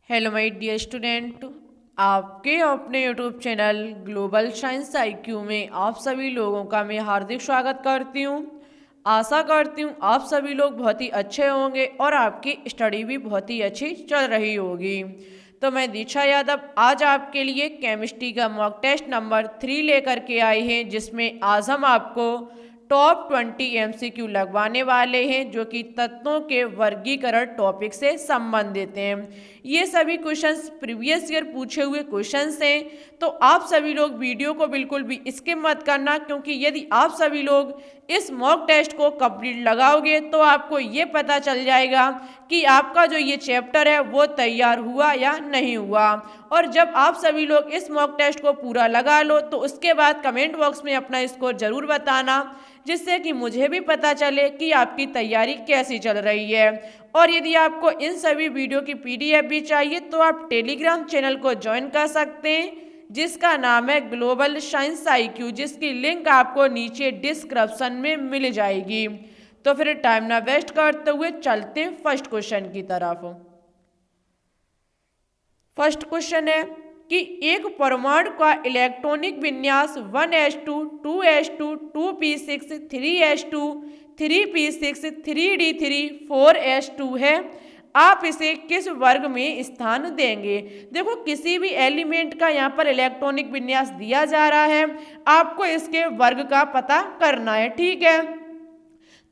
Hello my dear student, आपके अपने YouTube channel global science IQ में आप सभी लोगों का मैं हार्दिक स्वागत करती हूँ। आशा करती हूँ आप सभी लोग बहुत ही अच्छे होंगे और आपकी स्टडी भी बहुत ही अच्छी चल रही होगी। तो मैं दीक्षा यादव आज आपके लिए केमिस्ट्री का मॉक टेस्ट नंबर 3 लेकर के आई हैं, जिसमें आज हम आपको टॉप 20 एमसीक्यू लगवाने वाले हैं जो कि तत्वों के वर्गीकरण टॉपिक से संबंधित हैं। ये सभी क्वेश्चंस प्रीवियस ईयर पूछे हुए क्वेश्चंस हैं, तो आप सभी लोग वीडियो को बिल्कुल भी स्किप मत करना, क्योंकि यदि आप सभी लोग इस मॉक टेस्ट को कंप्लीट लगाओगे तो आपको ये पता चल जाएगा कि आपका जो ये चैप्टर है वो तैयार हुआ या नहीं हुआ। और जब आप सभी लोग इस मॉक टेस्ट को पूरा लगा लो तो उसके बाद कमेंट बॉक्स में अपना स्कोर जरूर बताना, जिससे कि मुझे भी पता चले कि आपकी तैयारी कैसी चल रही है। और यदि आपको इन सभी वीडियो की पीडीएफ भी चाहिए तो आप टेलीग्राम चैनल को ज्वाइन कर सकते हैं, जिसका नाम है ग्लोबल साइंस आईक्यू, जिसकी लिंक आपको नीचे डिस्क्रिप्शन में मिल जाएगी। तो फिर टाइम ना वेस्ट करते हुए चलते हैं फर्स्ट क्वेश्चन की तरफ। फर्स्ट क्वेश्चन है कि एक परमाणु का इलेक्ट्रॉनिक विन्यास 1s2, 2s2, 2p6, 3s2, 3p6, 3d3, 4s2 है। आप इसे किस वर्ग में स्थान देंगे? देखो, किसी भी एलिमेंट का यहाँ पर इलेक्ट्रॉनिक विन्यास दिया जा रहा है, आपको इसके वर्ग का पता करना है। ठीक है,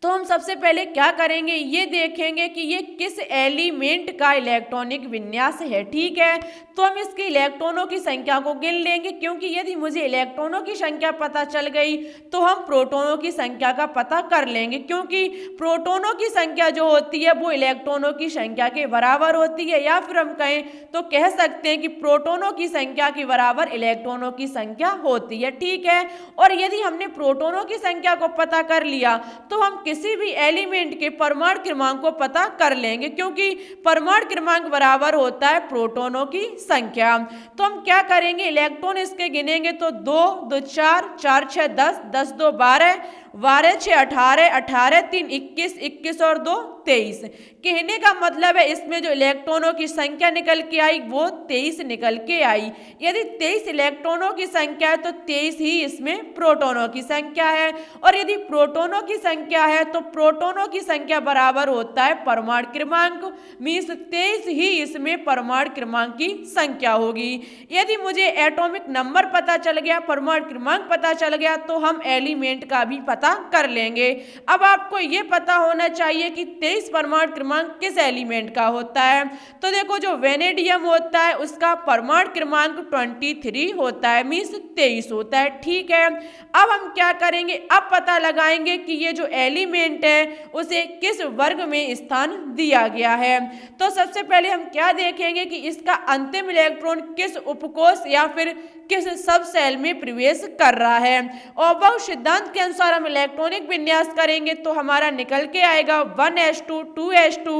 तो हम सबसे पहले क्या करेंगे, ये देखेंगे कि ये किस एलिमेंट का इलेक्ट्रॉनिक विन्यास है। ठीक है, तो हम इसके इलेक्ट्रॉनों की संख्या को गिन लेंगे, क्योंकि यदि मुझे इलेक्ट्रॉनों की संख्या पता चल गई तो हम प्रोटॉनों की संख्या का पता कर लेंगे, क्योंकि प्रोटॉनों की संख्या जो होती है वो इलेक्ट्रॉनों की संख्या के बराबर होती है, या फिर हम कहें तो कह सकते हैं कि प्रोटॉनों की संख्या के बराबर इलेक्ट्रॉनों की संख्या होती है। ठीक है, और यदि हमने प्रोटॉनों की संख्या को पता कर लिया तो हम किसी भी एलिमेंट के परमाणु क्रमांक को पता कर लेंगे, क्योंकि परमाणु क्रमांक बराबर होता है प्रोटॉनों की संख्या। तो हम क्या करेंगे, इलेक्ट्रॉन इसके गिनेंगे तो 2 2 4 4 6 10 10 2 12 12 6 18 18 3 21 21 और 2 23। कहने का मतलब है इसमें जो इलेक्ट्रॉनों की संख्या निकल के आई वो 23 निकल के आई। यदि 23 इलेक्ट्रॉनों की संख्या है तो 23 ही इसमें प्रोटॉनों की संख्या है, और यदि प्रोटॉनों की संख्या है तो प्रोटॉनों की संख्या बराबर होता है परमाणु क्रमांक, मीन्स 23 ही इसमें परमाणु क्रमांक की संख्या होगी। यदि मुझे एटॉमिक नंबर पता चल गया, परमाणु क्रमांक पता चल गया, तो हम एलिमेंट का भी पता कर लेंगे। अब आपको यह पता होना चाहिए कि 23 परमाणु क्रमांक किस एलिमेंट का होता है। तो देखो, जो वेनेडियम होता है उसका परमाणु क्रमांक 23 होता है, मीन्स 23 होता है। ठीक है, अब हम क्या करेंगे, अब पता लगाएंगे कि ये जो एलिमेंट है उसे किस वर्ग में स्थान दिया गया है। तो सबसे पहले हम क्या देखेंगे कि इसका अंतिम इलेक्ट्रॉन किस उपकोष या फिर किस सब सेल में प्रवेश कर रहा है। और बहु सिद्धांत के अनुसार हम इलेक्ट्रॉनिक विन्यास करेंगे तो हमारा निकल के आएगा 1s2, 2s2,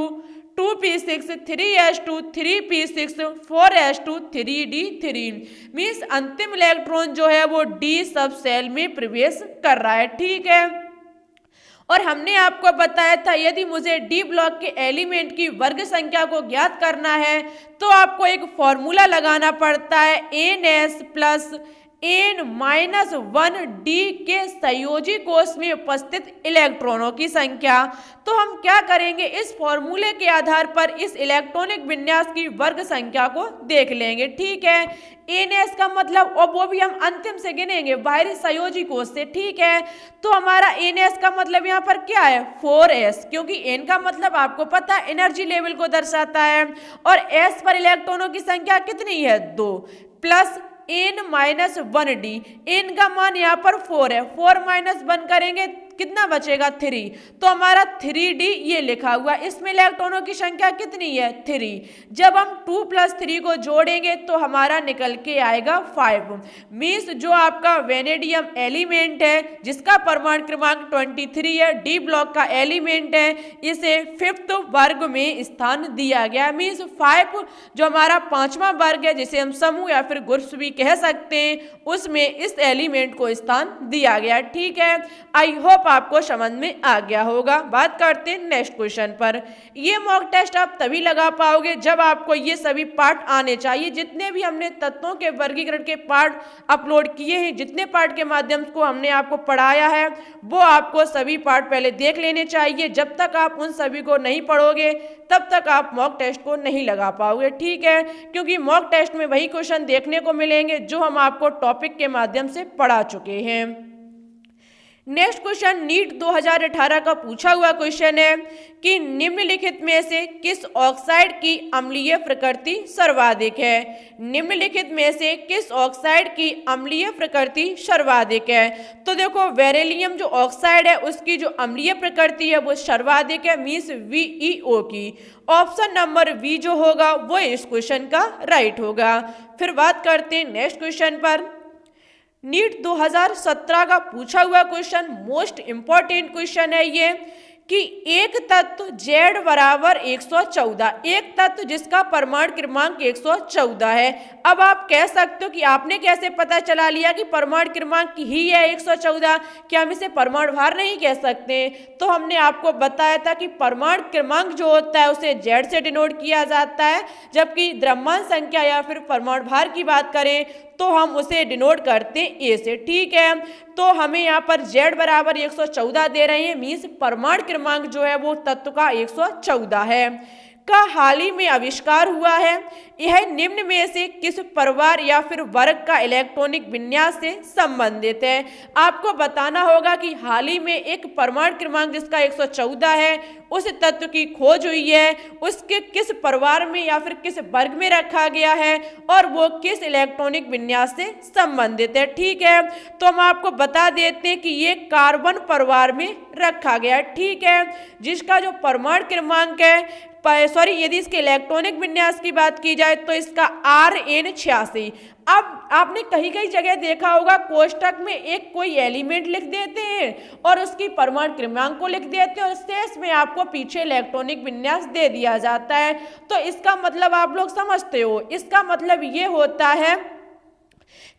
2p6, 3s2, 3p6, 4s2, 3d3। Means अंतिम इलेक्ट्रॉन जो है वो डी सब सेल में प्रवेश कर रहा है। ठीक है, और हमने आपको बताया था यदि मुझे डी ब्लॉक के एलिमेंट की वर्ग संख्या को ज्ञात करना है तो आपको एक फॉर्मूला लगाना पड़ता है, NS प्लस n-1 डी के संयोजी कोष में उपस्थित इलेक्ट्रॉनों की संख्या। तो हम क्या करेंगे, इस फॉर्मूले के आधार पर इस इलेक्ट्रॉनिक विन्यास की वर्ग संख्या को देख लेंगे। ठीक है, NS का मतलब, और वो भी हम अंतिम से गिनेंगे बाहरी संयोजी कोष से। ठीक है, तो हमारा NS का मतलब यहाँ पर क्या है, 4s, क्योंकि N का मतलब आपको पता है एनर्जी लेवल को दर्शाता है, और S पर इलेक्ट्रॉनों की संख्या कितनी है, 2, प्लस n-1 डी, n का मान यहाँ पर 4 है, 4 - 1 करेंगे कितना बचेगा, 3। तो हमारा 3d ये लिखा हुआ, इसमें इलेक्ट्रॉनों की संख्या कितनी है, 3। जब हम 2 + 3 को जोड़ेंगे तो हमारा निकल के आएगा 5। मीन्स जो आपका वेनेडियम एलिमेंट है जिसका परमाणु क्रमांक 23 है, डी ब्लॉक का एलिमेंट है, इसे 5th वर्ग में स्थान दिया गया। मीन्स 5 जो हमारा 5वां वर्ग है, जिसे हम समूह या फिर ग्रुप्स भी कह सकते हैं, उसमें इस एलिमेंट को स्थान दिया गया। ठीक है, आई होप होप आपको समझ में आ गया होगा। बात करते हैं नेक्स्ट क्वेश्चन पर। ये मॉक टेस्ट आप तभी लगा पाओगे जब आपको ये सभी पार्ट आने चाहिए। जितने भी हमने तत्वों के वर्गीकरण के पार्ट अपलोड किए हैं, जितने पार्ट के माध्यम को हमने आपको पढ़ाया है, वो आपको सभी पार्ट पहले देख लेने चाहिए। जब तक आप उन सभी को नहीं पढ़ोगे तब तक आप मॉक टेस्ट को नहीं लगा पाओगे, ठीक है। क्योंकि मॉक टेस्ट में वही क्वेश्चन देखने को मिलेंगे जो हम आपको टॉपिक के माध्यम से पढ़ा चुके हैं। नेक्स्ट क्वेश्चन नीट 2018 का पूछा हुआ क्वेश्चन है कि निम्नलिखित में से किस ऑक्साइड की अम्लीय प्रकृति सर्वाधिक है। निम्नलिखित में से किस ऑक्साइड की अम्लीय प्रकृति सर्वाधिक है। तो देखो बेरिलियम जो ऑक्साइड है उसकी जो अम्लीय प्रकृति है वो सर्वाधिक है, मीन्स VeO की। ऑप्शन नंबर बी जो होगा वो इस क्वेश्चन का राइट होगा। फिर बात करते हैं नेक्स्ट क्वेश्चन पर। नीट 2017 का पूछा हुआ क्वेश्चन मोस्ट इंपॉर्टेंट क्वेश्चन है ये कि एक तत्व Z बराबर 114, एक तत्व जिसका परमाणु क्रमांक 114 है। अब आप कह सकते हो कि आपने कैसे पता चला लिया कि परमाणु क्रमांक ही है 114, क्या हम इसे परमाणु भार नहीं कह सकते। तो हमने आपको बताया था कि परमाणु क्रमांक जो होता है उसे Z से डिनोट किया जाता है, जबकि द्रव्यमान संख्या या फिर परमाणु भार की बात करें तो हम उसे डिनोट करते हैं ए से, ठीक है। तो हमें यहाँ पर Z बराबर 114 दे रहे हैं, मीन्स परमाणु क्रमांक जो है वो तत्व का 114 है। का हाल ही में आविष्कार हुआ है। यह निम्न में से किस परिवार या फिर वर्ग का इलेक्ट्रॉनिक विन्यास से संबंधित है। आपको बताना होगा कि हाल ही में एक परमाणु क्रमांक जिसका 114 है उस तत्व की खोज हुई है, उसके किस परिवार में या फिर किस वर्ग में रखा गया है और वो किस इलेक्ट्रॉनिक विन्यास से संबंधित है, ठीक है। तो हम आपको बता देते हैं कि ये कार्बन परिवार में रखा गया है, ठीक है, जिसका जो परमाणु क्रमांक है यदि इसके इलेक्ट्रॉनिक विन्यास की बात की जाए तो इसका Rn86। अब आपने कहीं कहीं जगह देखा होगा कोष्टक में एक कोई एलिमेंट लिख देते हैं और उसकी परमाणु क्रमांक को लिख देते हैं और शेष में आपको पीछे इलेक्ट्रॉनिक विन्यास दे दिया जाता है। तो इसका मतलब आप लोग समझते हो, इसका मतलब ये होता है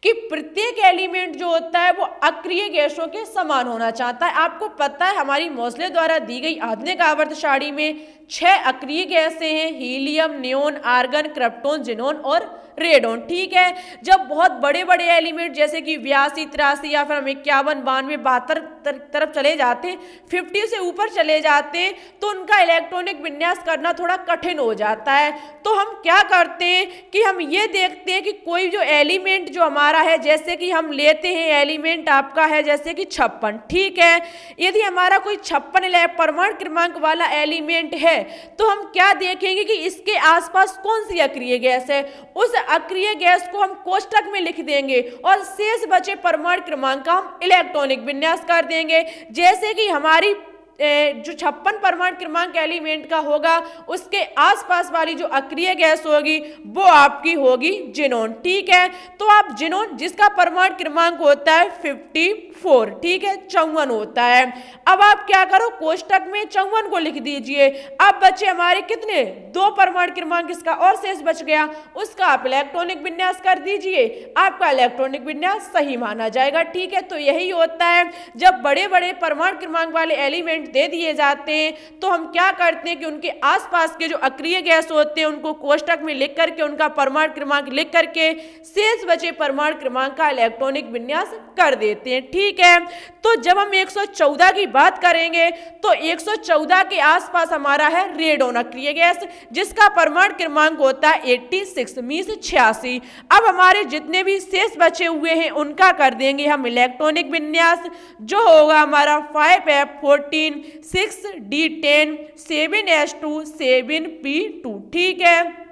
कि प्रत्येक एलिमेंट जो होता है वो अक्रिय गैसों के समान होना चाहता है। आपको पता है हमारी मोसले द्वारा दी गई आधुनिक आवर्त सारणी में 6 अक्रिय गैसें हैं, helium, neon, argon, krypton, xenon और रेडोन, ठीक है। जब बहुत बड़े बड़े एलिमेंट जैसे कि 82, 83 या फिर हम 51, 92, 72 तरफ चले जाते हैं, 50 से ऊपर चले जाते हैं तो उनका इलेक्ट्रॉनिक विन्यास करना थोड़ा कठिन हो जाता है। तो हम क्या करते हैं कि हम ये देखते हैं कि कोई जो एलिमेंट जो हमारा है, जैसे कि हम लेते हैं एलिमेंट आपका है जैसे कि 56, ठीक है। यदि हमारा कोई 56 परमाणु क्रमांक वाला एलिमेंट है तो हम क्या देखेंगे कि इसके आसपास कौन सी अक्रिय गैस है, उस अक्रिय गैस को हम कोष्टक में लिख देंगे और शेष बचे परमाणु क्रमांक का हम इलेक्ट्रॉनिक विन्यास कर देंगे। जैसे कि हमारी जो 56 परमाणु क्रमांक एलिमेंट का होगा उसके आसपास वाली जो अक्रिय गैस होगी वो आपकी होगी जिनोन, ठीक है। तो आप जिनोन जिसका परमाणु क्रमांक होता है 54, ठीक है, 54 होता है। अब आप क्या करो कोष्टक में 54 को लिख दीजिए। अब बचे हमारे कितने 2 परमाणु क्रमांक इसका और शेष बच गया, उसका आप इलेक्ट्रॉनिक विन्यास कर दीजिए, आपका इलेक्ट्रॉनिक विन्यास सही माना जाएगा, ठीक है। तो यही होता है जब बड़े बड़े परमाणु क्रमांक वाले एलिमेंट दे दिए जाते हैं तो हम क्या करते हैं कि उनके आसपास के जो अक्रिय गैस होते हैं उनको कोष्टक में लिख करके उनका परमाणु क्रमांक लिख करके शेष बचे परमाणु क्रमांक का इलेक्ट्रॉनिक विन्यास कर देते हैं, ठीक है। तो जब हम 114 की बात करेंगे तो 114 के आसपास हमारा है रेडोन अक्रिय गैस जिसका परमाणु क्रमांक होता है 86 मीन्स 86। अब हमारे जितने भी शेष बचे हुए हैं उनका कर देंगे हम इलेक्ट्रॉनिक विन्यास, जो होगा हमारा 5f14 6d10 7s2 7p2, ठीक है।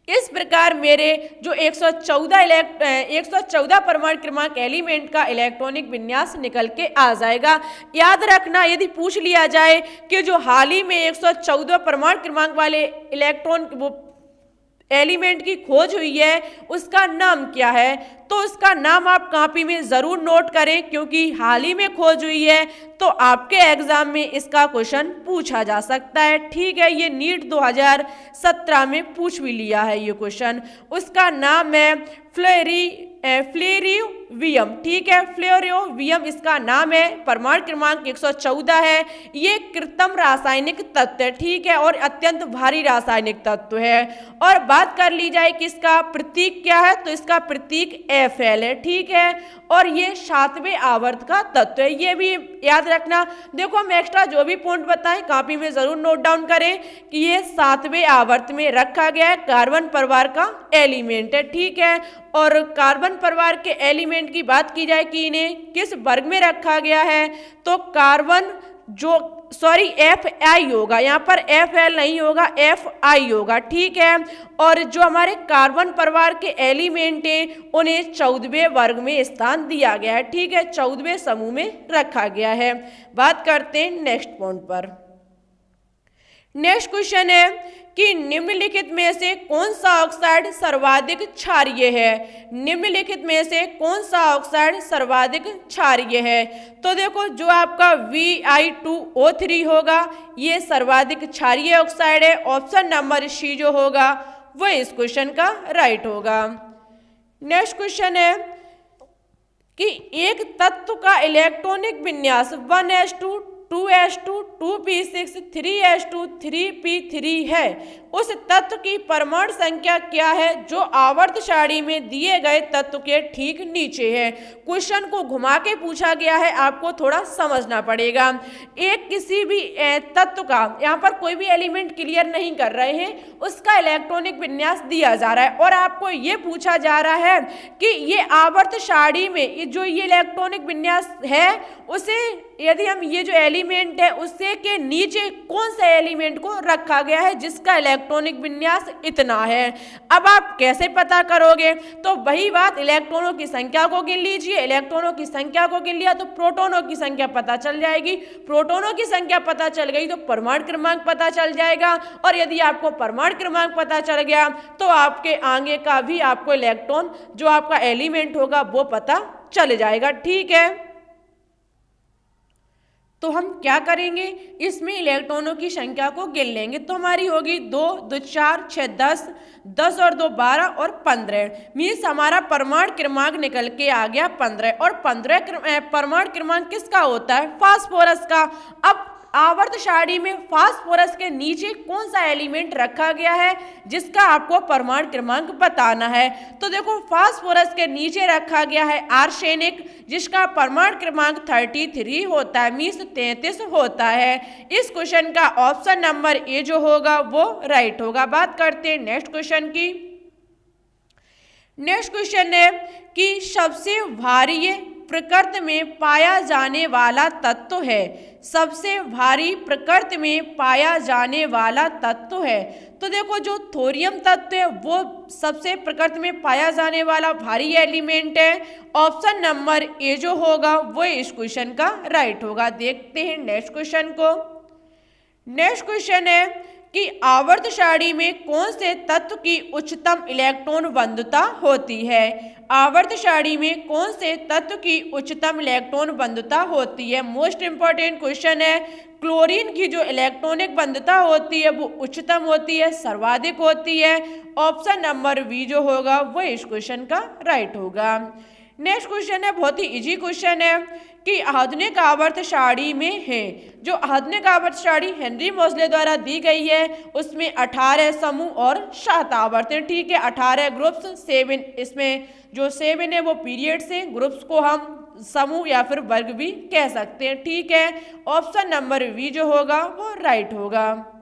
इस प्रकार मेरे जो 114 परमाणु क्रमांक एलिमेंट का इलेक्ट्रॉनिक विन्यास निकल के आ जाएगा। याद रखना यदि पूछ लिया जाए कि जो हाल ही में 114 परमाणु क्रमांक वाले इलेक्ट्रॉन वो एलिमेंट की खोज हुई है उसका नाम क्या है, तो उसका नाम आप कॉपी में ज़रूर नोट करें, क्योंकि हाल ही में खोज हुई है तो आपके एग्जाम में इसका क्वेश्चन पूछा जा सकता है। ठीक है, ये नीट 2017 में पूछ भी लिया है ये क्वेश्चन। उसका नाम है फ्लेरिवियम। ठीक है, फ्लेरिवियम इसका नाम है। परमाणु क्रमांक 114 है। ये कृत्रिम रासायनिक तत्व है। ठीक है, और अत्यंत भारी रासायनिक तत्व है। और बात कर ली जाए कि इसका प्रतीक क्या है, तो इसका प्रतीक Fl है। ठीक है, और ये 7वें आवर्त का तत्व है, ये भी याद रखना। देखो हम एक्स्ट्रा जो भी पॉइंट बताएं कॉपी में जरूर नोट डाउन करें कि ये 7वें आवर्त में रखा गया है, कार्बन परिवार का एलिमेंट है। ठीक है, और कार्बन परिवार के एलिमेंट की बात की जाए कि इन्हें किस वर्ग में रखा गया है, तो कार्बन Fi होगा, यहाँ पर Fl नहीं होगा, Fi होगा। ठीक है, और जो हमारे कार्बन परिवार के एलिमेंट हैं उन्हें 14वें वर्ग में स्थान दिया गया है। ठीक है, 14वें समूह में रखा गया है। बात करते हैं नेक्स्ट पॉइंट पर। नेक्स्ट क्वेश्चन है कि निम्नलिखित में से कौन सा ऑक्साइड सर्वाधिक क्षारीय है। निम्नलिखित में से कौन सा ऑक्साइड सर्वाधिक क्षारीय है, तो देखो जो आपका Vi2O3 होगा ये सर्वाधिक क्षारीय ऑक्साइड है। ऑप्शन नंबर सी जो होगा वो इस क्वेश्चन का राइट होगा। नेक्स्ट क्वेश्चन है कि एक तत्व का इलेक्ट्रॉनिक विन्यास 1s2 2s2 2p6 3s2 3p3 है। उस तत्व की परमाणु संख्या क्या है जो आवर्त सारणी में दिए गए तत्व के ठीक नीचे है। क्वेश्चन को घुमा के पूछा गया है, आपको थोड़ा समझना पड़ेगा। एक किसी भी तत्व का, यहाँ पर कोई भी एलिमेंट क्लियर नहीं कर रहे हैं, उसका इलेक्ट्रॉनिक विन्यास दिया जा रहा है और आपको ये पूछा जा रहा है कि ये आवर्त सारणी में जो ये इलेक्ट्रॉनिक विन्यास है उसे यदि हम ये जो एलिमेंट है उससे के नीचे कौन सा एलिमेंट को रखा गया है जिसका इलेक्ट्रॉनिक विन्यास इतना है। अब आप कैसे पता करोगे, तो वही बात, इलेक्ट्रॉनों की संख्या को गिन लीजिए। इलेक्ट्रॉनों की संख्या को गिन लिया तो प्रोटॉनों की संख्या पता चल जाएगी। प्रोटॉनों की संख्या पता चल गई तो परमाणु क्रमांक पता चल जाएगा, और यदि आपको परमाणु क्रमांक पता चल गया तो आपके आगे का भी आपको इलेक्ट्रॉन जो आपका एलिमेंट होगा वो पता चल जाएगा। ठीक है, तो हम क्या करेंगे, इसमें इलेक्ट्रॉनों की संख्या को गिन लेंगे। तो हमारी होगी 2 2 4 6 10, 10 और 2 12 और 15। मीन्स हमारा परमाणु क्रमांक निकल के आ गया 15। और 15 परमाणु क्रमांक किसका होता है, फास्फोरस का। अब आवर्त सारणी में फास्फोरस के नीचे कौन सा एलिमेंट रखा गया है जिसका आपको परमाणु क्रमांक बताना है। तो देखो फास्फोरस के नीचे रखा गया है आर्सेनिक, जिसका परमाणु क्रमांक 33 होता है, मीन्स 33 होता है। इस क्वेश्चन का ऑप्शन नंबर ए जो होगा वो राइट होगा। बात करते हैं नेक्स्ट क्वेश्चन की। नेक्स्ट क्वेश्चन है कि सबसे भारी प्रकृति में पाया जाने वाला तत्व है। सबसे भारी प्रकृति में पाया जाने वाला तत्व है, तो देखो जो थोरियम तत्व है वो सबसे प्रकृति में पाया जाने वाला भारी एलिमेंट है। ऑप्शन नंबर ए जो होगा वो इस क्वेश्चन का राइट होगा। देखते हैं नेक्स्ट क्वेश्चन को। नेक्स्ट क्वेश्चन है कि आवर्त सारणी में कौन से तत्व की उच्चतम इलेक्ट्रॉन बंधुता होती है। आवर्त सारणी में कौन से तत्व की उच्चतम इलेक्ट्रॉन बंधुता होती है। मोस्ट इंपॉर्टेंट क्वेश्चन है। क्लोरीन की जो इलेक्ट्रॉनिक बंधुता होती है वो उच्चतम होती है, सर्वाधिक होती है। ऑप्शन नंबर बी जो होगा वो इस क्वेश्चन का राइट होगा। नेक्स्ट क्वेश्चन है, बहुत ही इजी क्वेश्चन है कि आधुनिक आवर्त सारणी में है, जो आधुनिक आवर्त सारणी हेनरी मोजले द्वारा दी गई है उसमें 18 समूह और 7 आवर्त हैं। ठीक है, 18 ग्रुप्स, 7 इसमें जो 7 है वो पीरियड्स हैं, ग्रुप्स को हम समूह या फिर वर्ग भी कह सकते हैं। ठीक है, ऑप्शन नंबर बी जो होगा वो राइट होगा।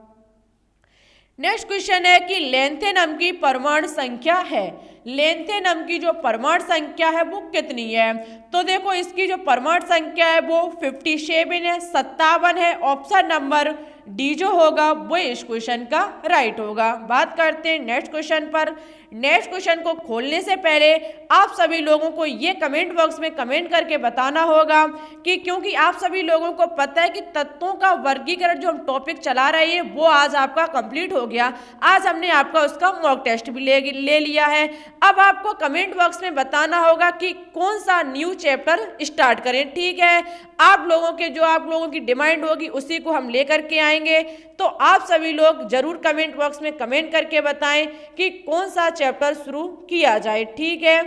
नेक्स्ट क्वेश्चन है कि लेंथेनम की परमाणु संख्या है। लेंथेनम की जो परमाणु संख्या है वो कितनी है, तो देखो इसकी जो परमाणु संख्या है वो 57 है, 57 है। ऑप्शन नंबर डी जो होगा वो इस क्वेश्चन का राइट होगा। बात करते हैं नेक्स्ट क्वेश्चन पर। नेक्स्ट क्वेश्चन को खोलने से पहले आप सभी लोगों को ये कमेंट बॉक्स में कमेंट करके बताना होगा कि क्योंकि आप सभी लोगों को पता है कि तत्वों का वर्गीकरण जो हम टॉपिक चला रहे हैं वो आज आपका कंप्लीट हो गया। आज हमने आपका उसका मॉक टेस्ट भी ले लिया है। अब आपको कमेंट बॉक्स में बताना होगा कि कौन सा न्यू चैप्टर स्टार्ट करें। ठीक है, आप लोगों की डिमांड होगी उसी को हम लेकर के आएंगे। तो आप सभी लोग जरूर कमेंट बॉक्स में कमेंट करके बताएं कि कौन सा चैप्टर शुरू किया जाए। ठीक है,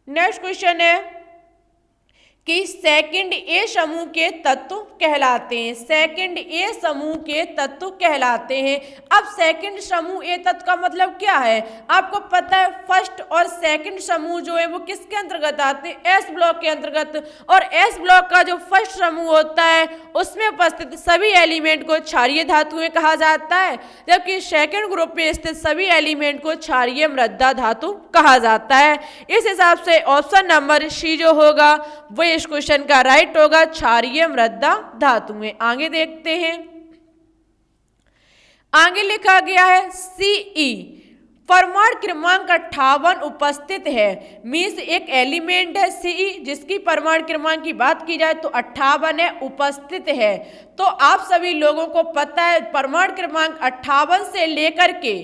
नेक्स्ट क्वेश्चन है कि सेकंड ए समूह के तत्व कहलाते हैं। सेकंड ए समूह के तत्व कहलाते हैं। अब सेकंड समूह ए तत्व का मतलब क्या है? आपको पता है फर्स्ट और सेकंड समूह जो है वो किसके अंतर्गत आते हैं? एस ब्लॉक के अंतर्गत। और एस ब्लॉक का जो फर्स्ट समूह होता है उसमें उपस्थित सभी एलिमेंट को क्षारीय धातुएं कहा जाता है, जबकि सेकंड ग्रुप में स्थित सभी एलिमेंट को क्षारीय मृदा धातु कहा जाता है। इस हिसाब से ऑप्शन नंबर सी जो होगा वो इस क्वेश्चन का राइट होगा, क्षारीय मृदा धातुएं। आगे देखते हैं, आगे लिखा गया है सीई परमाणु क्रमांक 58 उपस्थित है। मीन्स एक एलिमेंट है सीई जिसकी परमाणु क्रमांक की बात की जाए तो 58 है, उपस्थित है। तो आप सभी लोगों को पता है परमाणु क्रमांक 58 से लेकर के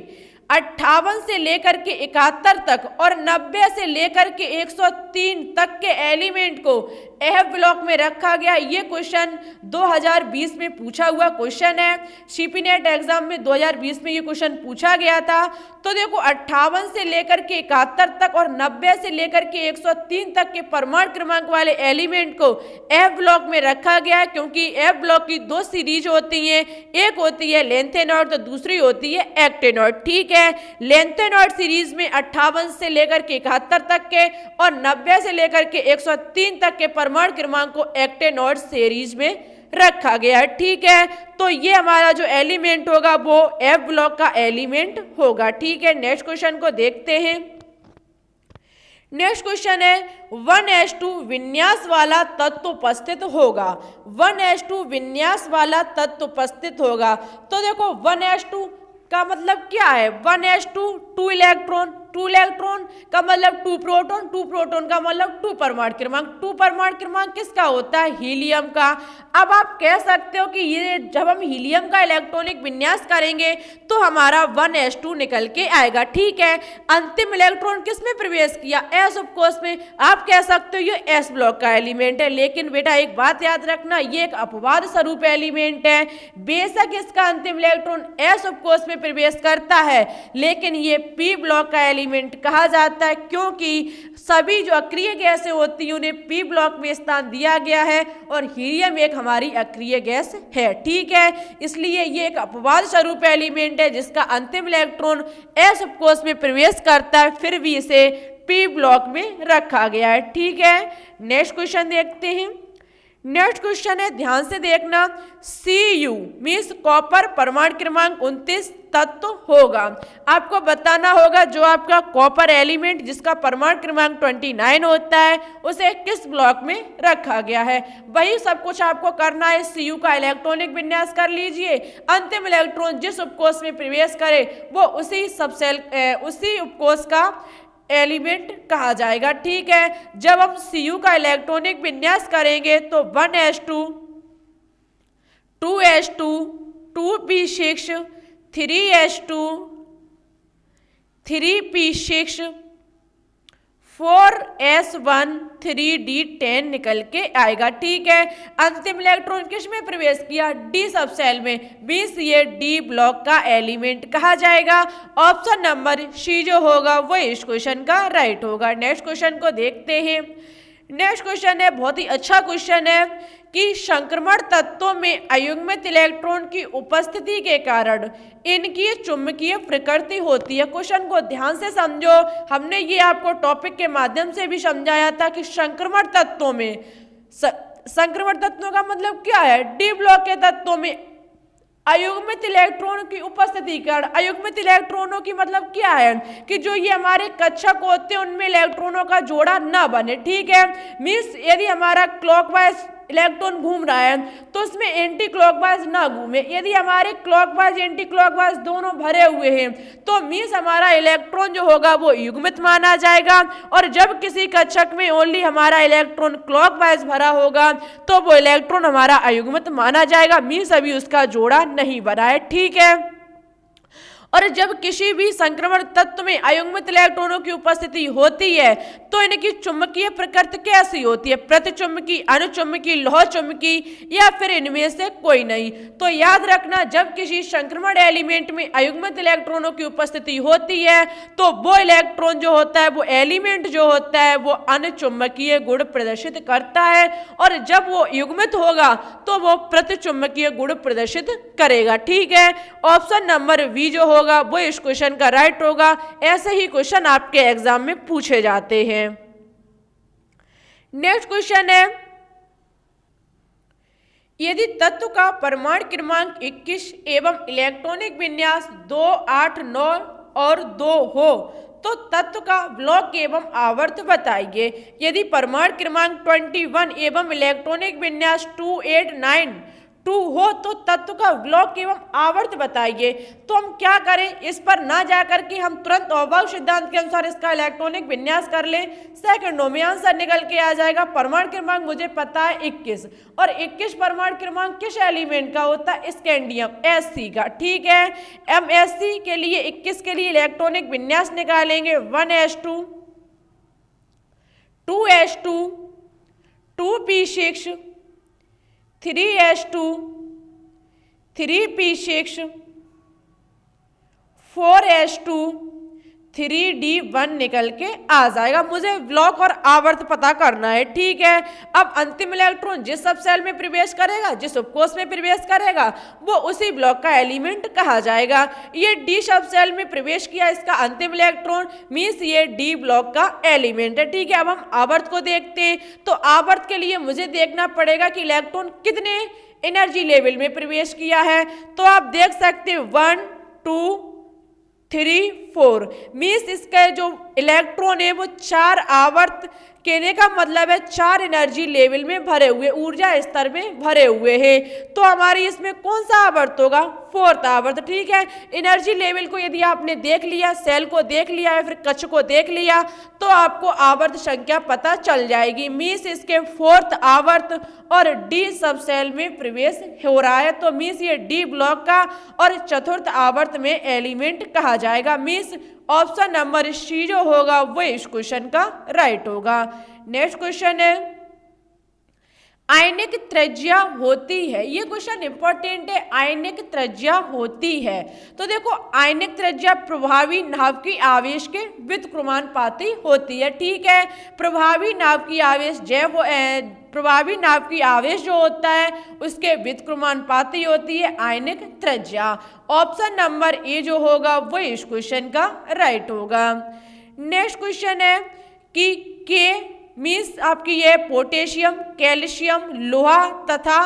71 तक और 90 से लेकर के 103 तक के एलिमेंट को एफ ब्लॉक में रखा गया। ये क्वेश्चन 2020 में पूछा हुआ क्वेश्चन है। सीपीनेट एग्जाम में 2020 में ये क्वेश्चन पूछा गया था। तो देखो 58 से लेकर के 71 तक और 90 से लेकर के 103 तक के परमाणु क्रमांक वाले एलिमेंट को एफ ब्लॉक में रखा गया है, क्योंकि एफ ब्लॉक की दो सीरीज होती हैं, एक होती है लेंथेनॉइड तो दूसरी होती है एक्टेनॉइड। ठीक है, लेंथेनॉइड सीरीज में 58 से लेकर के 71 तक के और 90 से लेकर के 103 तक के परमाणु क्रमांक को एक्टेनॉइड सीरीज में रखा गया है। ठीक है, तो ये हमारा जो एलिमेंट होगा वो एफ ब्लॉक का एलिमेंट होगा। ठीक है, नेक्स्ट क्वेश्चन को देखते हैं। नेक्स्ट क्वेश्चन है 1s2 विन्यास वाला तत्व उपस्थित होगा। 1s2 विन्यास वाला तत्व उपस्थित होगा। तो देखो 1s2 का मतलब क्या है? 1s2 2 इलेक्ट्रॉन, 2 इलेक्ट्रॉन का मतलब 2 प्रोटॉन, 2 प्रोटॉन का मतलब 2 परमाणु क्रमांक। 2 परमाणु क्रमांक किसका होता है? हीलियम का। अब आप कह सकते हो कि ये जब हम हीलियम का इलेक्ट्रॉनिक विन्यास करेंगे तो हमारा 1s2 निकल के आएगा। ठीक है, अंतिम इलेक्ट्रॉन किसमें प्रवेश किया? एस उपकोष में। आप कह सकते हो ये एस ब्लॉक का एलिमेंट है, लेकिन बेटा एक बात याद रखना, ये एक अपवाद स्वरूप एलिमेंट है। बेशक इसका अंतिम इलेक्ट्रॉन एस उपकोष में प्रवेश करता है, लेकिन ये पी ब्लॉक का एलिमेंट कहा जाता है, क्योंकि सभी जो अक्रिय गैसें होती हैं उन्हें पी ब्लॉक में स्थान दिया गया है और हीलियम एक हमारी अक्रिय गैस है। ठीक है, इसलिए ये एक अपवाद स्वरूप एलिमेंट है जिसका अंतिम इलेक्ट्रॉन एस उपकोष में प्रवेश करता है, फिर भी इसे पी ब्लॉक में रखा गया है। ठीक है, नेक्स्ट क्वेश्चन देखते हैं। नेक्स्ट क्वेश्चन है, ध्यान से देखना, Cu मीन्स कॉपर परमाणु क्रमांक 29 तत्व होगा। आपको बताना होगा जो आपका कॉपर एलिमेंट जिसका परमाणु क्रमांक 29 होता है उसे किस ब्लॉक में रखा गया है। वही सब कुछ आपको करना है। Cu का इलेक्ट्रॉनिक विन्यास कर लीजिए, अंतिम इलेक्ट्रॉन जिस उपकोष में प्रवेश करे वो उसी उपकोष का एलिमेंट कहा जाएगा। ठीक है, जब हम Cu का इलेक्ट्रॉनिक विन्यास करेंगे तो 1s2 2s2 2p6 3s2 3p6 4s1 3d10 निकल के आएगा। ठीक है, अंतिम इलेक्ट्रॉन किस में प्रवेश किया? डी सब सेल में, 20 ये डी ब्लॉक का एलिमेंट कहा जाएगा। ऑप्शन नंबर सी जो होगा वो इस क्वेश्चन का राइट होगा। नेक्स्ट क्वेश्चन को देखते हैं। नेक्स्ट क्वेश्चन है, बहुत ही अच्छा क्वेश्चन है कि संक्रमण तत्वों में अयुग्मित इलेक्ट्रॉन की उपस्थिति के कारण इनकी चुंबकीय प्रकृति होती है। क्वेश्चन को ध्यान से समझो, हमने ये आपको टॉपिक के माध्यम से भी समझाया था कि संक्रमण तत्वों में, संक्रमण तत्वों का मतलब क्या है? डी ब्लॉक के तत्वों में अयुग्मित इलेक्ट्रॉन की उपस्थिति के कारण, अयुग्मित इलेक्ट्रॉनों की मतलब क्या है कि जो ये हमारे कक्षक होते हैं उनमें इलेक्ट्रॉनों का जोड़ा ना बने। ठीक है, मीन्स यदि हमारा क्लॉकवाइज इलेक्ट्रॉन घूम रहा है तो उसमें एंटी क्लॉकवाइज ना घूमे। यदि हमारे क्लॉकवाइज एंटी क्लॉकवाइज दोनों भरे हुए हैं तो मीन्स हमारा इलेक्ट्रॉन जो होगा वो युग्मित माना जाएगा। और जब किसी कक्षक में ओनली हमारा इलेक्ट्रॉन क्लॉकवाइज भरा होगा तो वो इलेक्ट्रॉन हमारा अयुग्मित माना जाएगा, मीन्स अभी उसका जोड़ा नहीं बना है। ठीक है। और जब किसी भी संक्रमण तत्व में अयुग्मित इलेक्ट्रॉनों की उपस्थिति होती है तो इनकी चुंबकीय प्रकृति कैसी होती है, प्रतिचुंबकी, अनुचुंबकी, लौह चुंबकी या फिर इनमें से कोई नहीं। तो याद रखना जब किसी संक्रमण एलिमेंट में अयुग्मित इलेक्ट्रॉनों की उपस्थिति होती है तो वो इलेक्ट्रॉन जो होता है, वो एलिमेंट जो होता है वो अनुचुंबकीय गुण प्रदर्शित करता है, और जब वो युग्मित होगा तो वो प्रतिचुंबकीय गुण प्रदर्शित करेगा। ठीक है। ऑप्शन नंबर बी जो होगा वो इस क्वेश्चन का राइट होगा। ऐसे ही क्वेश्चन आपके एग्जाम में पूछे जाते हैं। नेक्स्ट क्वेश्चन है, यदि तत्व का परमाणु क्रमांक 21 एवं इलेक्ट्रॉनिक विन्यास 2, 8, 9 और 2 हो तो तत्व का ब्लॉक एवं आवर्त बताइए। यदि परमाणु क्रमांक 21 एवं इलेक्ट्रॉनिक विन्यास 2, 8, 9, 2 हो तो तत्व का ब्लॉक एवं आवर्त बताइए। तो हम क्या करें, इस पर ना जाकर के हम तुरंत अभाव सिद्धांत के अनुसार इसका इलेक्ट्रॉनिक विन्यास कर लें, सेकंडों में आंसर निकल के आ जाएगा। परमाणु क्रमांक मुझे पता है 21, और 21 परमाणु क्रमांक किस एलिमेंट का होता है, स्कैंडियम, Sc का। ठीक है। Msc के लिए 21 के लिए इलेक्ट्रॉनिक विन्यास निकालेंगे 1s2, 2s2, 2p6, 3s2, 3p6, 4s2, 3d1 निकल के आ जाएगा। मुझे ब्लॉक और आवर्त पता करना है। ठीक है। अब अंतिम इलेक्ट्रॉन जिस सब सेल में प्रवेश करेगा, जिस उपकोष में प्रवेश करेगा, वो उसी ब्लॉक का एलिमेंट कहा जाएगा। ये डी सब सेल में प्रवेश किया, इसका अंतिम इलेक्ट्रॉन, मीन्स ये डी ब्लॉक का एलिमेंट है। ठीक है। अब हम आवर्त को देखते हैं। तो आवर्त के लिए मुझे देखना पड़ेगा कि इलेक्ट्रॉन कितने एनर्जी लेवल में प्रवेश किया है। तो आप देख सकते हैं 1, 2, 3, 4, मीन्स इसका जो इलेक्ट्रॉन है वो 4 आवर्त, कहने का मतलब है 4 एनर्जी लेवल में भरे हुए, ऊर्जा स्तर में भरे हुए हैं। तो हमारी इसमें कौन सा आवर्त होगा, 4th आवर्त। ठीक है। एनर्जी लेवल को यदि आपने देख लिया, सेल को देख लिया या फिर कक्ष को देख लिया तो आपको आवर्त संख्या पता चल जाएगी। मीन्स इसके 4th आवर्त और डी सब सेल में प्रवेश हो रहा है, तो मीन्स ये डी ब्लॉक का और 4th आवर्त में एलिमेंट कहा जाएगा। मीन्स ऑप्शन नंबर सी जो होगा वो इस क्वेश्चन का राइट होगा। नेक्स्ट क्वेश्चन है, आयनिक त्रिज्या होती है, ये क्वेश्चन इंपॉर्टेंट है। आयनिक त्रिज्या होती है तो देखो, आयनिक त्रिज्या प्रभावी नाव की आवेश के व्युत्क्रमानुपाती होती है। ठीक है। प्रभावी नाव की आवेश प्रभावी नाव की आवेश जो होता है उसके व्युत्क्रमानुपाती होती है आयनिक त्रिज्या। ऑप्शन नंबर ए जो होगा वो इस क्वेश्चन का राइट होगा। नेक्स्ट क्वेश्चन है कि के मीन्स आपकी ये पोटेशियम, कैल्शियम, लोहा तथा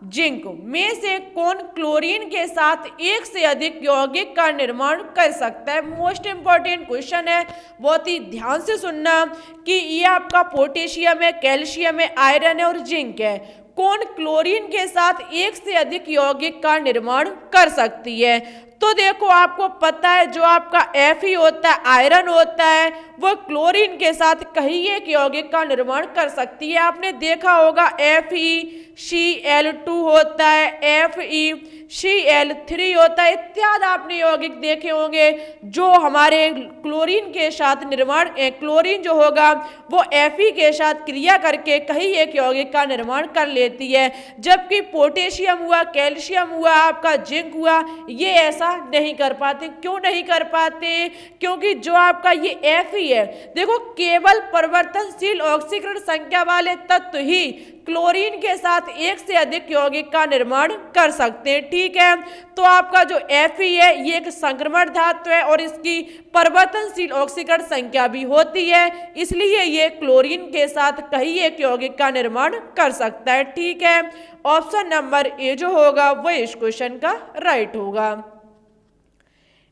जिंक में से कौन क्लोरीन के साथ एक से अधिक यौगिक का निर्माण कर सकता है। मोस्ट इंपॉर्टेंट क्वेश्चन है, बहुत ही ध्यान से सुनना कि ये आपका पोटेशियम है, कैल्शियम है, आयरन है और जिंक है। कौन क्लोरीन के साथ एक से अधिक यौगिक का निर्माण कर सकती है। तो देखो आपको पता है जो आपका Fe होता है, आयरन होता है, वो क्लोरीन के साथ कहीं एक यौगिक का निर्माण कर सकती है। आपने देखा होगा FeCl2 होता है, FeCl3 होता है, इत्यादि आपने यौगिक देखे होंगे जो हमारे क्लोरीन के साथ निर्माण, क्लोरीन जो होगा वो Fe के साथ क्रिया करके कहीं एक यौगिक का निर्माण कर लेती है, जबकि पोटेशियम हुआ, कैल्शियम हुआ, आपका जिंक हुआ, ये ऐसा नहीं कर पाते। क्यों नहीं कर पाते? क्योंकि जो आपका ये Fe है, देखो केवल परिवर्तनशील ऑक्सीकरण संख्या वाले तत्व ही क्लोरीन के साथ एक से अधिक यौगिक का निर्माण कर सकते हैं। ठीक है। तो आपका जो Fe है ये एक संक्रमण धातु है और इसकी परिवर्तनशील ऑक्सीकरण संख्या भी होती है, इसलिए ये क्लोरीन के साथ कहीं एक यौगिक का निर्माण कर सकता है। ठीक है। ऑप्शन नंबर ए जो होगा वो इस क्वेश्चन का राइट होगा।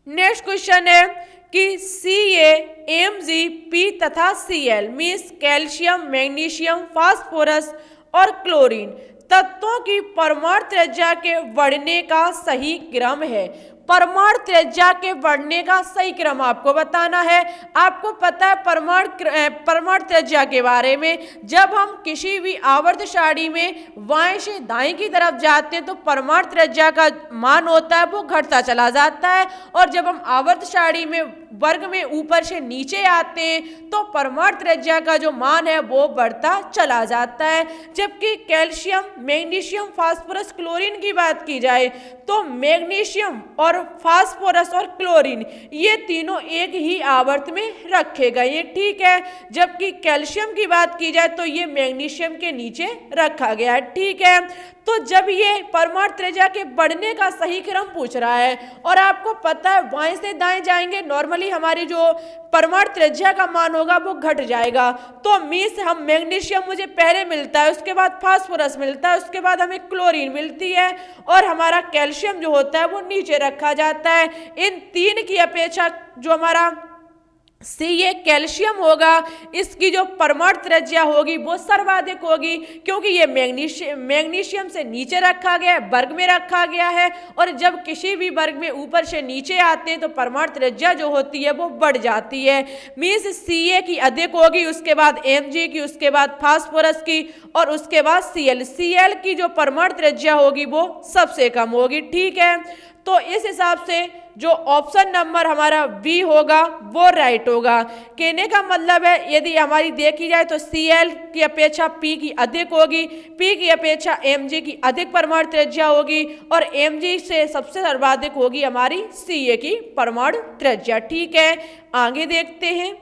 नेक्स्ट क्वेश्चन है कि Ca, Mg, P तथा Cl means calcium, magnesium, phosphorus और क्लोरीन तत्वों की परमाणु त्रिज्या के बढ़ने का सही क्रम है। परमाणु त्रिज्या के बढ़ने का सही क्रम आपको बताना है। आपको पता है परमाणु त्रिज्या के बारे में, जब हम किसी भी आवर्त सारणी में बाएं से दाएं की तरफ जाते हैं तो परमाणु त्रिज्या का मान होता है वो घटता चला जाता है, और जब हम आवर्त सारणी में वर्ग में ऊपर से नीचे आते हैं तो परमाणु त्रिज्या का जो मान है वो बढ़ता चला जाता है। जबकि कैल्शियम, मैग्नीशियम, फास्फोरस, क्लोरीन की बात की जाए तो मैग्नीशियम और फास्फोरस और क्लोरीन ये तीनों एक ही आवर्त में रखे गए हैं, ठीक है। जबकि कैल्शियम की बात की जाए तो ये मैग्नीशियम के नीचे रखा गया है, ठीक है। तो जब ये परमाणु त्रिज्या के बढ़ने का सही क्रम पूछ रहा है और आपको पता है बाएं से दाएं जाएंगे नॉर्मली हमारी जो परमाणु त्रिज्या का मान होगा वो घट जाएगा। तो मीस हम मैग्नीशियम मुझे पहले मिलता है, उसके बाद फास्फोरस मिलता है, उसके बाद हमें क्लोरीन मिलती है और हमारा कैल्शियम जो होता है वो नीचे रखा जाता है। इन तीन की अपेक्षा जो हमारा ये कैल्शियम होगा इसकी जो परमाणु त्रिज्या होगी वो सर्वाधिक होगी, क्योंकि ये मैग्नीशियम से नीचे रखा गया है, वर्ग में रखा गया है, और जब किसी भी वर्ग में ऊपर से नीचे आते हैं तो परमाणु त्रिज्या जो होती है वो बढ़ जाती है। मीन्स Ca की अधिक होगी, उसके बाद Mg की, उसके बाद फास्फोरस की और उसके बाद Cl की जो परमाणु त्रिज्या होगी वो सबसे कम होगी, ठीक है। तो इस हिसाब से जो ऑप्शन नंबर हमारा बी होगा वो राइट होगा। कहने का मतलब है यदि हमारी देखी जाए तो Cl की अपेक्षा P की अधिक होगी, P की अपेक्षा Mg की अधिक परमाणु त्रिज्या होगी और Mg से सबसे सर्वाधिक होगी हमारी Ca की परमाणु त्रिज्या, ठीक है। आगे देखते हैं।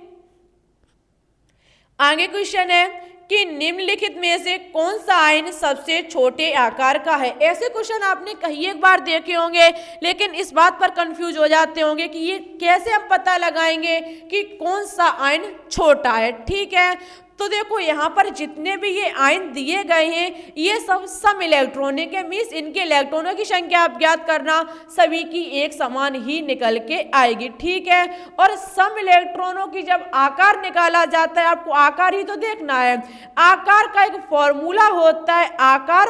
आगे क्वेश्चन है कि निम्नलिखित में से कौन सा आयन सबसे छोटे आकार का है। ऐसे क्वेश्चन आपने कई एक बार देखे होंगे, लेकिन इस बात पर कंफ्यूज हो जाते होंगे कि ये कैसे हम पता लगाएंगे कि कौन सा आयन छोटा है, ठीक है। तो देखो यहाँ पर जितने भी ये आयन दिए गए हैं ये सब सम इलेक्ट्रॉनिक है, मीन्स इनके इलेक्ट्रॉनों की संख्या आप ज्ञात करना, सभी की एक समान ही निकल के आएगी, ठीक है। और सम इलेक्ट्रॉनों की जब आकार निकाला जाता है, आपको आकार ही तो देखना है, आकार का एक फॉर्मूला होता है, आकार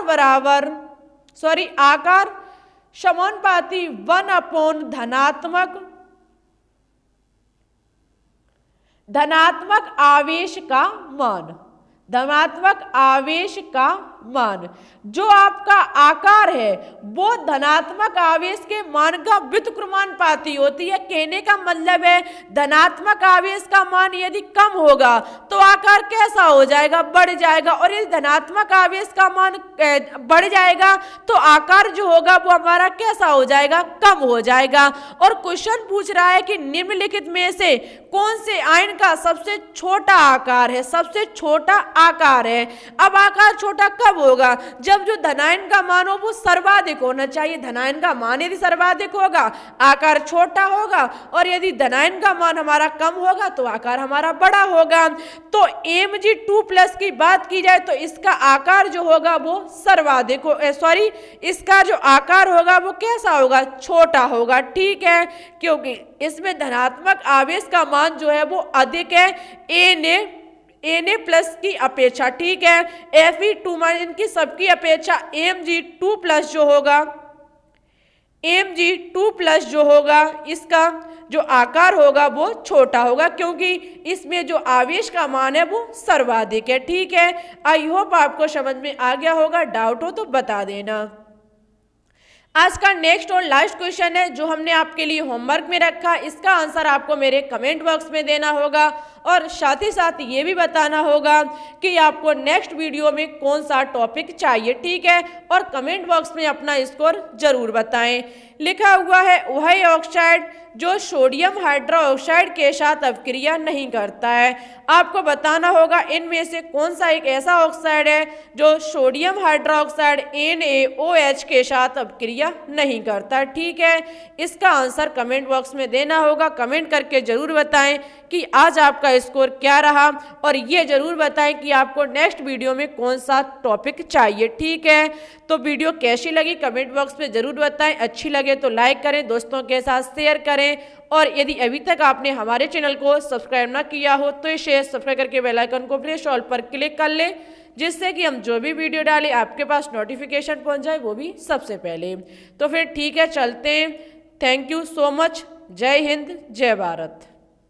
समानुपाती 1 धनात्मक आवेश का मान, धनात्मक आवेश का मान। जो आपका आकार है वो धनात्मक आवेश के मान का व्युत्क्रमानुपाती होती है। कहने का मतलब है धनात्मक आवेश का मान यदि कम होगा तो आकार कैसा हो जाएगा, बढ़ जाएगा, और यदि धनात्मक आवेश का मान बढ़ जाएगा तो आकार जो होगा वो हमारा कैसा हो जाएगा, कम हो जाएगा। और क्वेश्चन पूछ रहा है कि निम्नलिखित में से कौन से आयन का सबसे छोटा आकार है, सबसे छोटा आकार है। अब आकार छोटा कब होगा, जब जो धनायन का मान हो वो सर्वाधिक होना चाहिए। धनायन का मान यदि सर्वाधिक होगा आकार छोटा होगा, और यदि धनायन का मान हमारा कम होगा तो आकार हमारा बड़ा होगा। तो Mg2+ की बात की जाए तो इसका आकार जो होगा वो सर्वाधिक इसका जो आकार होगा वो कैसा होगा, छोटा होगा, ठीक है, क्योंकि इसमें धनात्मक आवेश का मान जो है वो अधिक है Na+ की अपेक्षा, ठीक है। Fe2- इनकी सबकी अपेक्षा Mg2+ जो होगा इसका जो आकार होगा वो छोटा होगा, क्योंकि इसमें जो आवेश का मान है वो सर्वाधिक है, ठीक है। आई होप आपको समझ में आ गया होगा, डाउट हो तो बता देना। आज का नेक्स्ट और लास्ट क्वेश्चन है जो हमने आपके लिए होमवर्क में रखा, इसका आंसर आपको मेरे कमेंट बॉक्स में देना होगा और साथ ही साथ ये भी बताना होगा कि आपको नेक्स्ट वीडियो में कौन सा टॉपिक चाहिए, ठीक है। और कमेंट बॉक्स में अपना स्कोर जरूर बताएं। लिखा हुआ है वह ऑक्साइड जो सोडियम हाइड्रोक्साइड के साथ अपक्रिया नहीं करता है। आपको बताना होगा इनमें से कौन सा एक ऐसा ऑक्साइड है जो सोडियम हाइड्रोक्साइड NaOH के साथ अपक्रिया नहीं करता, ठीक है। इसका आंसर कमेंट बॉक्स में देना होगा। कमेंट करके जरूर बताएं कि आज आपका स्कोर क्या रहा, और ये जरूर बताएं कि आपको नेक्स्ट वीडियो में कौन सा टॉपिक चाहिए, ठीक है। तो वीडियो कैसी लगी कमेंट बॉक्स में जरूर बताएं, अच्छी लगी लगे तो लाइक करें, दोस्तों के साथ शेयर करें और यदि अभी तक आपने हमारे चैनल को सब्सक्राइब ना किया हो तो इसे सब्सक्राइब करके बेल आइकन को प्रेस ऑल पर क्लिक कर लें, जिससे कि हम जो भी वीडियो डालें आपके पास नोटिफिकेशन पहुंच जाए, वो भी सबसे पहले। तो फिर ठीक है, चलते हैं। Thank you so much. जय हिंद, जय भारत।